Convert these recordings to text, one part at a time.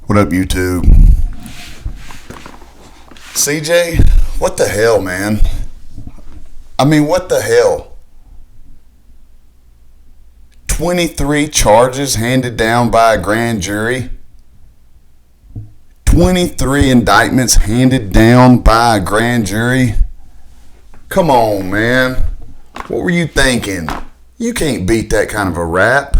What up, YouTube? CJ, what the hell, man? I mean, what the hell? 23 charges handed down by a grand jury. 23 indictments handed down by a grand jury. Come on, man. What were you thinking? You can't beat that kind of a rap.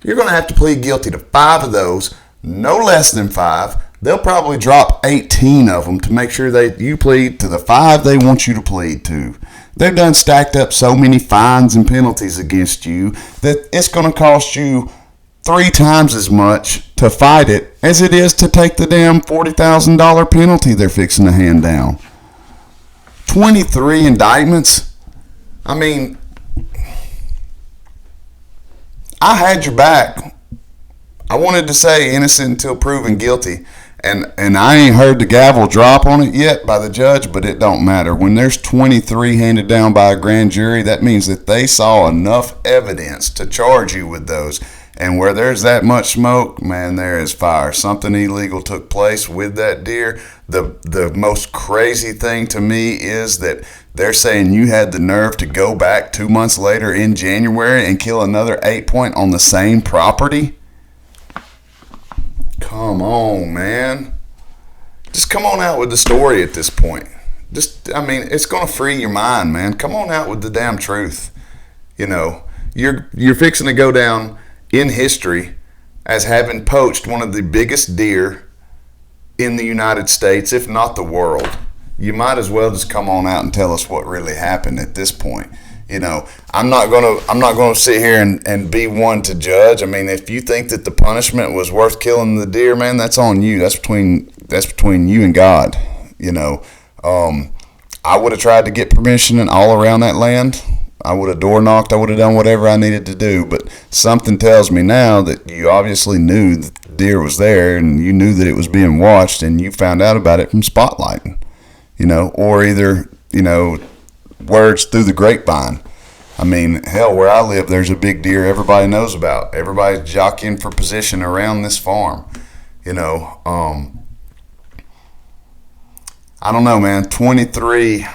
You're going to have to plead guilty to 5 of those, no less than 5. They'll probably drop 18 of them to make sure that you plead to the 5 they want you to plead to. They've done stacked up so many fines and penalties against you that it's going to cost you 3 times as much to fight it as it is to take the damn $40,000 penalty they're fixing to hand down. 23 indictments? I mean, I had your back. I wanted to say innocent until proven guilty. And I ain't heard the gavel drop on it yet by the judge, but it don't matter. When there's 23 handed down by a grand jury, that means that they saw enough evidence to charge you with those. And where there's that much smoke, man, there is fire. Something illegal took place with that deer. The most crazy thing to me is that they're saying you had the nerve to go back 2 months later in January and kill another 8-point on the same property. Come on, man. Just come on out with the story at this point. It's going to free your mind, man. Come on out with the damn truth. You know, you're fixing to go down in history as having poached one of the biggest deer in the United States, if not the world. You might as well just come on out and tell us what really happened at this point. You know, I'm not gonna sit here and be one to judge. I mean, if you think that the punishment was worth killing the deer, man, that's on you. That's between you and God. You know, I would have tried to get permission and all around that land. I would have door knocked. I would have done whatever I needed to do. But something tells me now that you obviously knew that the deer was there, and you knew that it was being watched, and you found out about it from spotlighting. You know, or either words through the grapevine. I mean, hell, where I live, there's a big deer everybody knows about. Everybody's jockeying for position around this farm. You know, I don't know, man. 23.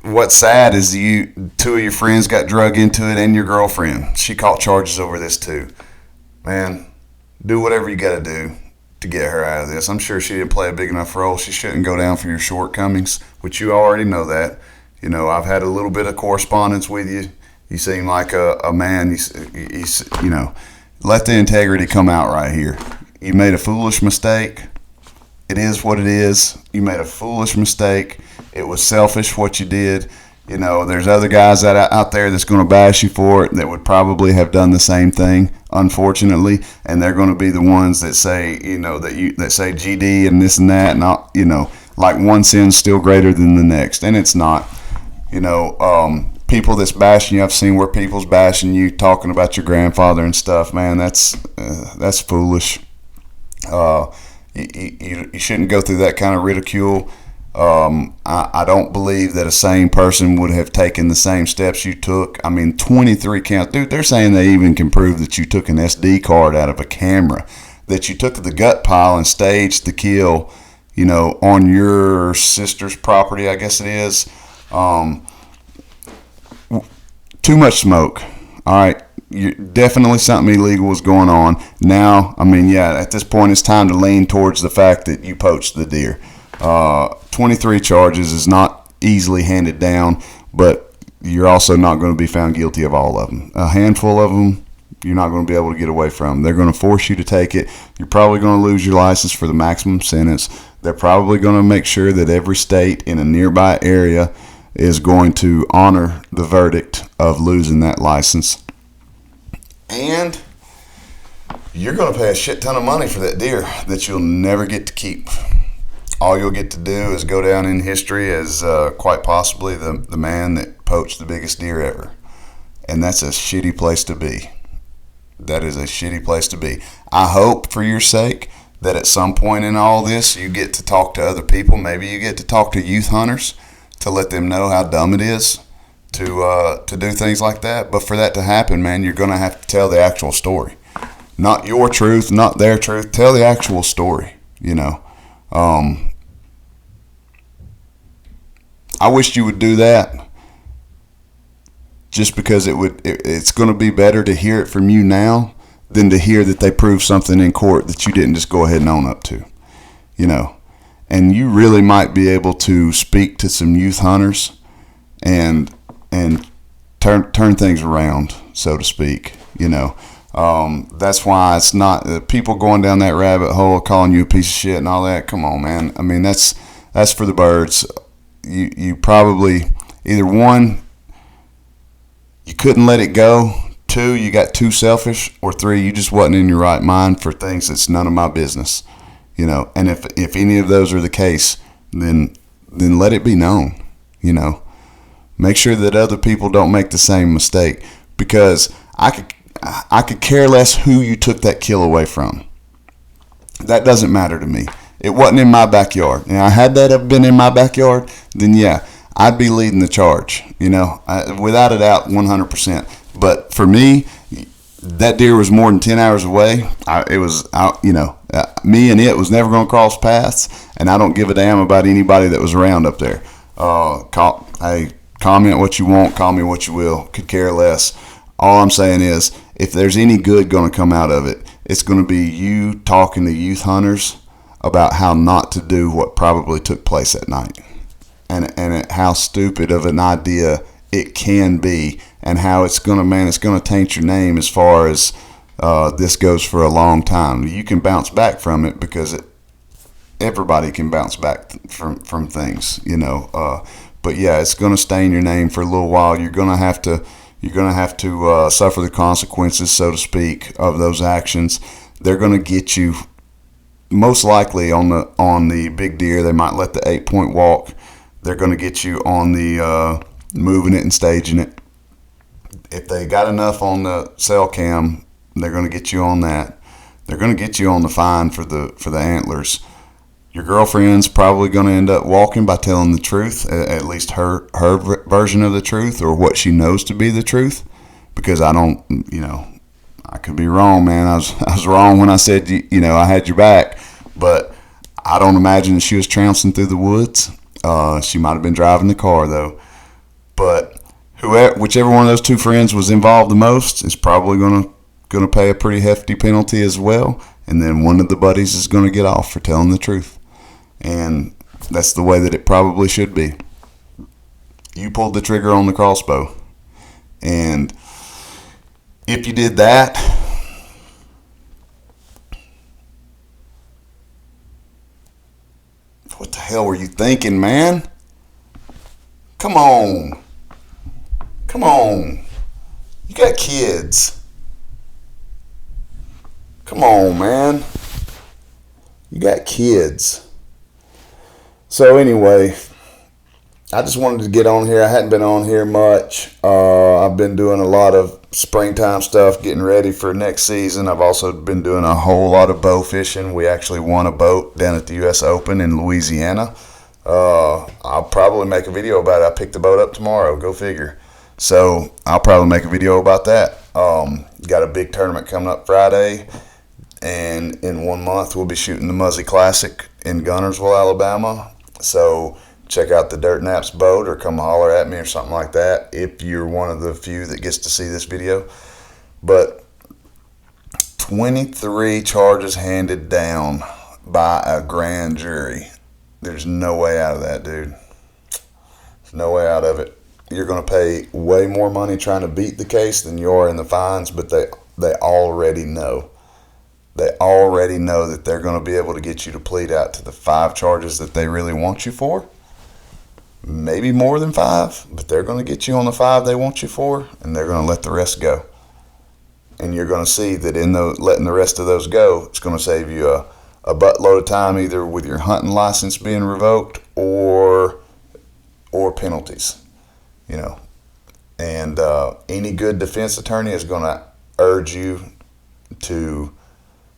What's sad is 2 of your friends got drug into it, and your girlfriend. She caught charges over this too. Man, do whatever you got to do to get her out of this. I'm sure she didn't play a big enough role. She shouldn't go down for your shortcomings, which you already know that. You know, I've had a little bit of correspondence with you. You seem like a man. You know, let the integrity come out right here. You made a foolish mistake. It is what it is. You made a foolish mistake. It was selfish what you did. You know, there's other guys out there that's going to bash you for it that would probably have done the same thing, unfortunately, and they're going to be the ones that say, you know, that say GD and this and that, and all, you know, like one sin's still greater than the next, and it's not. You know, people that's bashing you, I've seen where people's bashing you, talking about your grandfather and stuff. Man, that's foolish. You shouldn't go through that kind of ridicule. I don't believe that a sane person would have taken the same steps you took. I mean, 23 counts. Dude, they're saying they even can prove that you took an SD card out of a camera, that you took the gut pile and staged the kill, you know, on your sister's property, I guess it is. Too much smoke. All right. Definitely something illegal was going on. Now, I mean, yeah, at this point, it's time to lean towards the fact that you poached the deer. 23 charges is not easily handed down, but you're also not going to be found guilty of all of them. A handful of them, you're not going to be able to get away from. They're going to force you to take it. You're probably going to lose your license for the maximum sentence. They're probably going to make sure that every state in a nearby area is going to honor the verdict of losing that license. And you're going to pay a shit ton of money for that deer that you'll never get to keep. All you'll get to do is go down in history as quite possibly the man that poached the biggest deer ever. And that's a shitty place to be. That is a shitty place to be. I hope for your sake that at some point in all this you get to talk to other people. Maybe you get to talk to youth hunters to let them know how dumb it is to do things like that. But for that to happen, man, you're going to have to tell the actual story. Not your truth, not their truth. Tell the actual story, you know. I wish you would do that, just because it's going to be better to hear it from you now than to hear that they proved something in court that you didn't just go ahead and own up to, you know. And you really might be able to speak to some youth hunters and turn things around, so to speak, you know. That's why it's not people going down that rabbit hole, calling you a piece of shit and all that. Come on, man. I mean, that's for the birds. You probably, either one, you couldn't let it go. Two, you got too selfish. Or three, you just wasn't in your right mind for things that's none of my business, you know. And if any of those are the case, then let it be known, you know. Make sure that other people don't make the same mistake, because I could care less who you took that kill away from. That doesn't matter to me. It wasn't in my backyard. And had that have been in my backyard, then yeah, I'd be leading the charge, you know, without a doubt, 100%. But for me, that deer was more than 10 hours away. Me and it was never going to cross paths, and I don't give a damn about anybody that was around up there. Hey, comment what you want, call me what you will, could care less. All I'm saying is, if there's any good going to come out of it, it's going to be you talking to youth hunters about how not to do what probably took place that night, and how stupid of an idea it can be, and how it's going to taint your name as far as this goes for a long time. You can bounce back from it, because everybody can bounce back from things, you know. But yeah, it's going to stain your name for a little while. You're going to have to suffer the consequences, so to speak, of those actions. They're going to get you, most likely on the big deer. They might let the 8-point walk. They're going to get you on the moving it and staging it. If they got enough on the cell cam, they're going to get you on that. They're going to get you on the fine for the antlers. Your girlfriend's probably going to end up walking by telling the truth, at least her version of the truth, or what she knows to be the truth. Because I don't, you know, I could be wrong, man. I was wrong when I said, you know, I had your back, but I don't imagine that she was trouncing through the woods. She might have been driving the car though. But whichever one of those two friends was involved the most is probably going to pay a pretty hefty penalty as well. And then one of the buddies is going to get off for telling the truth. And that's the way that it probably should be. You pulled the trigger on the crossbow. And if you did that, what the hell were you thinking, man? Come on. You got kids. Come on, man. You got kids. So anyway, I just wanted to get on here. I hadn't been on here much. I've been doing a lot of springtime stuff, getting ready for next season. I've also been doing a whole lot of bow fishing. We actually won a boat down at the U.S. Open in Louisiana. I'll probably make a video about it. I picked the boat up tomorrow. Go figure. So I'll probably make a video about that. Got a big tournament coming up Friday. And in 1 month, we'll be shooting the Muzzy Classic in Guntersville, Alabama. So check out the Dirt Naps boat, or come holler at me or something like that if you're one of the few that gets to see this video. But 23 charges handed down by a grand jury. There's no way out of that, dude. There's no way out of it. You're going to pay way more money trying to beat the case than you are in the fines, but they already know. They already know that they're going to be able to get you to plead out to the 5 charges that they really want you for. Maybe more than 5, but they're going to get you on the 5 they want you for, and they're going to let the rest go. And you're going to see that in letting the rest of those go, it's going to save you a buttload of time, either with your hunting license being revoked or penalties, you know. And any good defense attorney is going to urge you to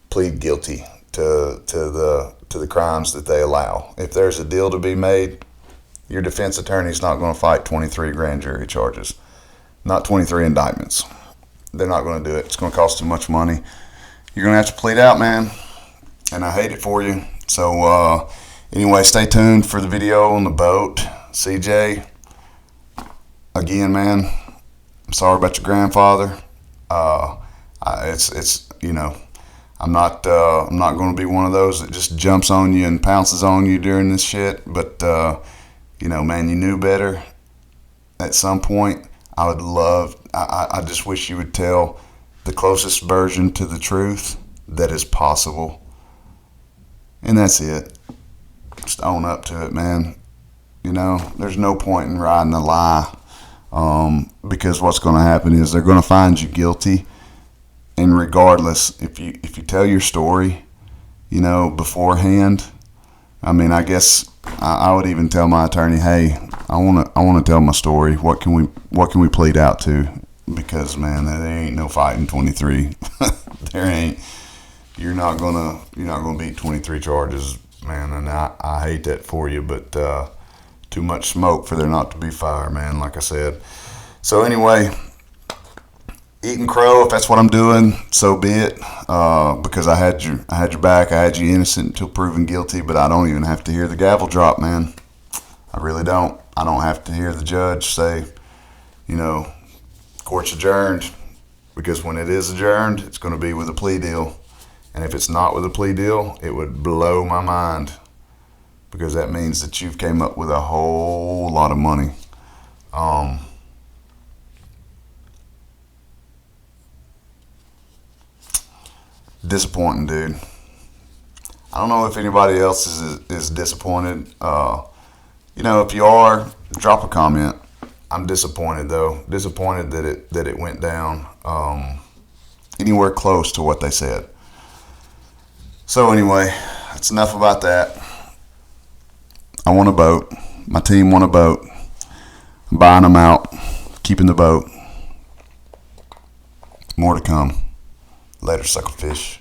plead guilty to the crimes that they allow. If there's a deal to be made, your defense attorney's not going to fight 23 grand jury charges, not 23 indictments. They're not going to do it. It's going to cost too much money, you're gonna have to plead out, man. And I hate it for you. So anyway, stay tuned for the video on the boat. CJ, again, man, I'm sorry about your grandfather. It's I'm not going to be one of those that just jumps on you and pounces on you during this shit. But man, you knew better. At some point, I just wish you would tell the closest version to the truth that is possible. And that's it. Just own up to it, man. There's no point in riding a lie, because what's going to happen is they're going to find you guilty. And regardless, if you tell your story, beforehand, I mean, I guess I would even tell my attorney, hey, I want to tell my story. What can we plead out to? Because, man, there ain't no fighting 23. There ain't. You're not gonna beat 23 charges, man. And I hate that for you, but too much smoke for there not to be fire, man. Like I said. So anyway, eating crow. If that's what I'm doing, so be it. Because I had your back. I had you innocent until proven guilty. But I don't even have to hear the gavel drop, man. I really don't. I don't have to hear the judge say, court's adjourned. Because when it is adjourned, it's going to be with a plea deal. And if it's not with a plea deal, it would blow my mind. Because that means that you've came up with a whole lot of money. Disappointing, dude. I don't know if anybody else is disappointed. If you are, drop a comment. I'm disappointed, though. Disappointed that it went down anywhere close to what they said. So anyway, that's enough about that. I want a boat. My team want a boat. I'm buying them out. Keeping the boat. More to come. Later, sucklefish.